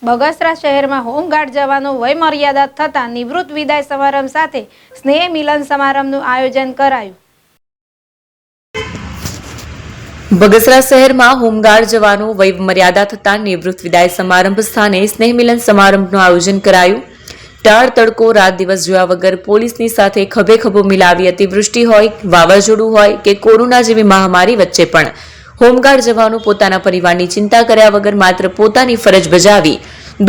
બગસરા શહેરમાં હોમગાર્ડ જવાનો વયમર્યાદા થતાં નિવૃત્ત વિદાય સમારંભ સાથે સ્નેહ મિલન સમારંભનું આયોજન કરાયું. બગસરા શહેરમાં હોમગાર્ડ જવાનો વયમર્યાદા થતાં નિવૃત્ત વિદાય સમારંભ સ્થાને સ્નેહ મિલન સમારંભનું આયોજન કરાયું. ટાળ તડકો રાત દિવસ જોયા વગર પોલીસની સાથે ખભે ખભો મિલાવી અતિવૃષ્ટિ હોય, વાવાઝોડું હોય કે કોરોના જેવી મહામારી વચ્ચે પણ હોમગાર્ડ જવાનો પોતાના પરિવારની ચિંતા કર્યા વગર માત્ર પોતાની ફરજ બજાવી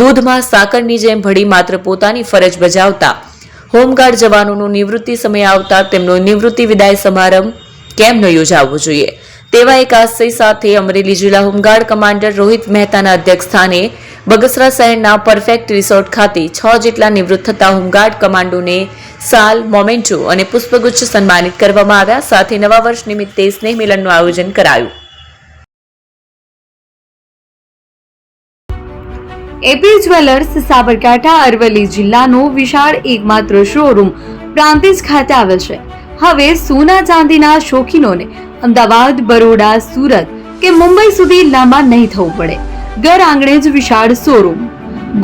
દૂધમાં સાકરની જેમ ભળી માત્ર પોતાની ફરજ બજાવતા હોમગાર્ડ જવાનોનું નિવૃત્તિ સમય આવતા તેમનો નિવૃત્તિ વિદાય સમારંભ કેમ ન યોજાવવો જોઈએ તેવા એક આશય સાથે અમરેલી જિલ્લા હોમગાર્ડ કમાન્ડર રોહિત મહેતાના અધ્યક્ષસ્થાને બગસરા શહેરના પરફેક્ટ રિસોર્ટ ખાતે 6 જેટલા નિવૃત્ત થતા હોમગાર્ડ કમાન્ડોને સાલ, મોમેન્ટો અને પુષ્પગુચ્છ સન્માનિત કરવામાં આવ્યા. સાથે નવા વર્ષ નિમિત્તે સ્નેહ મિલનનું આયોજન કરાયું. એપી જ્વેલર્સ સાબરકાંઠા અરવલ્લી જિલ્લાનો વિશાળ એકમાત્ર શોરૂમ પ્રાંતિજ ખાતે આવેલ છે. હવે સોના ચાંદીના શોખીનોને અમદાવાદ, બરોડા, સુરત કે મુંબઈ સુધી લાંબા નહીં થવું પડે. ઘર આંગણે જ વિશાળ showroom.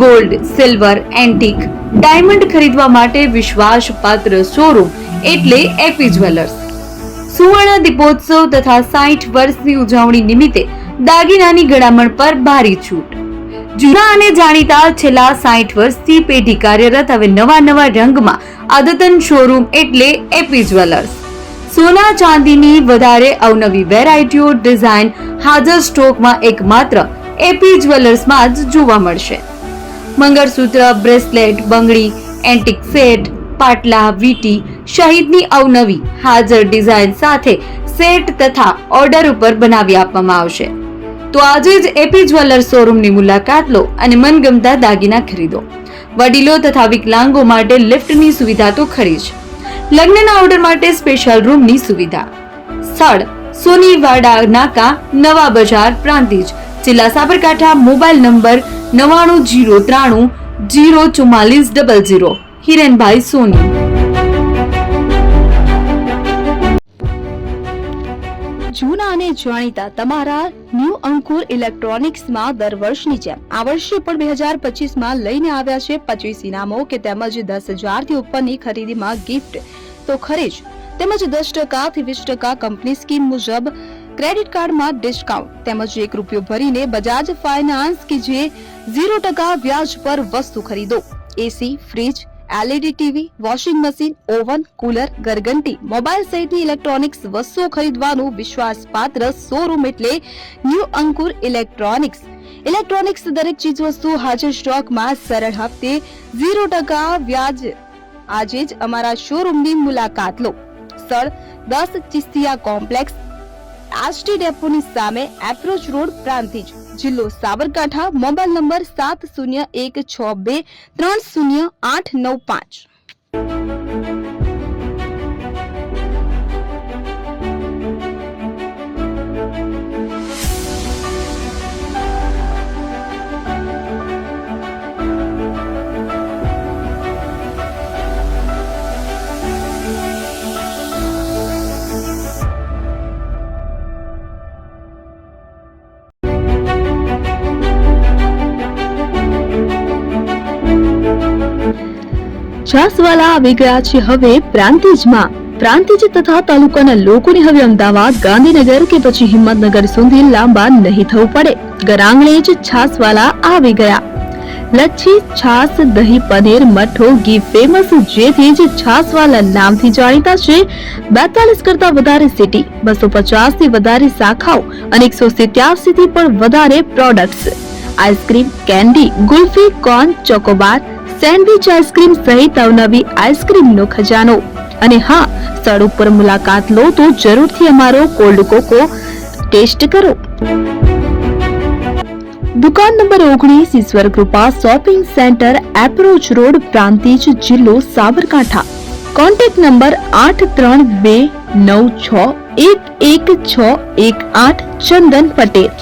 Gold, silver, antique, diamond ખરીદવા માટે વિશ્વાસપાત્ર શોરૂમ એટલે એપી જ્વેલર્સ. સુવર્ણ દીપોત્સવ તથા 60 વર્ષની ઉજવણી નિમિત્તે દાગીનાની ગળામણ પર ભારી છૂટ. જૂના અને જાણીતા છેલ્લા 60 વર્ષથી પેઢી કાર્યરત હવે નવા રંગમાં અદ્યતન શોરૂમ એટલે એપી જ્વેલર્સ. સોના ચાંદીની વધારે અવનવી વેરાયટીઓ, ડિઝાઇન હાજર સ્ટોકમાં એકમાત્ર એપી જ્વેલર્સમાં જ જોવા મળશે. મંગળસૂત્ર, બ્રેસલેટ, બંગડી, એન્ટિક સેટ, પાટલા, વીટી સહિતની અવનવી હાજર ડિઝાઇન સાથે સેટ તથા ઓર્ડર ઉપર બનાવી આપવામાં આવશે. તો આજે જ એપી જ્વેલર્સ શોરૂમની મુલાકાત લો અને મનગમતા દાગીના ખરીદો. વડીલો તથા વિકલાંગો માટે લિફ્ટની સુવિધા તો ખરી જ. લગ્નના ઓર્ડર માટે સ્પેશિયલ રૂમની સુવિધા. સ્થળ સોનીવાડા નાકા, નવા બજાર, પ્રાંતિજ, જિલ્લા સાબરકાંઠા. Mobile number 9903 04400. હિરેનભાઈ સોની. જૂના અને જાણીતા તમારા ન્યૂ અંકુર ઇલેક્ટ્રોનિક્સમાં દર વર્ષની જેમ આ વર્ષે પણ 2025માં લઈને આવ્યા છે 25 ઇનામો કે તેમજ 10,000 થી ઉપરની ખરીદીમાં ગિફ્ટ તો ખરી જ, તેમજ 10% થી 20% કંપની સ્કીમ મુજબ ક્રેડિટ કાર્ડમાં ડિસ્કાઉન્ટ તેમજ ₹1 ભરીને બજાજ ફાઇનાન્સ કે જે 0% વ્યાજ પર વસ્તુ ખરીદો. AC, fridge, LED TV, washing machine, oven, cooler, ગરગંટી, મોબાઈલ સહિતની ઇલેક્ટ્રોનિક્સ વસ્તુઓ ખરીદવાનું વિશ્વાસપાત્ર શોરૂમ એટલે ન્યૂ અંકુર ઇલેક્ટ્રોનિક્સ. ઇલેક્ટ્રોનિક્સ દરેક ચીજ વસ્તુ હાજર સ્ટોકમાં સરળ હપ્તે 0% વ્યાજ. આજે જ અમારા શોરૂમની મુલાકાત લો. સ્થળ 10 ચિસ્તિયા કોમ્પ્લેક્સ, આષ્ટી ડેપોની સામે, એપ્રોચ રોડ, પ્રાંતિજ, જિલ્લો સાબરકાંઠા. Mobile number 7016230895. છાસવાલા આવી ગયા છે હવે પ્રાંતિજમાં. પ્રાંતિજ તથા તાલુકાના લોકોને હવે અમદાવાદ, ગાંધીનગર કે પછી હિંમતનગર સુધી લાંબા નહીં થવું પડે. ઘર આંગણે જ છાસવાલા આવી ગયા. લચ્છી, છાસ, દહીં, પનીર, મઠ્ઠો, ઘી ફેમસ, જેથી જ છાસવાલા નામથી જાણીતા છે. 42 કરતા વધારે સિટી, 250 થી વધારે શાખાઓ અને 187 થી પણ વધારે products. Ice cream, candy, kulfi, corn, Chocobar, sandwich ice cream સહિત અવનવી આઈસ્ક્રીમનો ખજાનો. અને હા, સ્થળ ઉપર મુલાકાત લો તો જરૂરથી અમારો કોલ્ડ કોકો ટેસ્ટ કરો. દુકાન number 19, Ishwar Krupa shopping centre, approach road, Prantij, જિલ્લો સાબરકાંઠા. Contact number 8329611618. ચંદન પટેલ.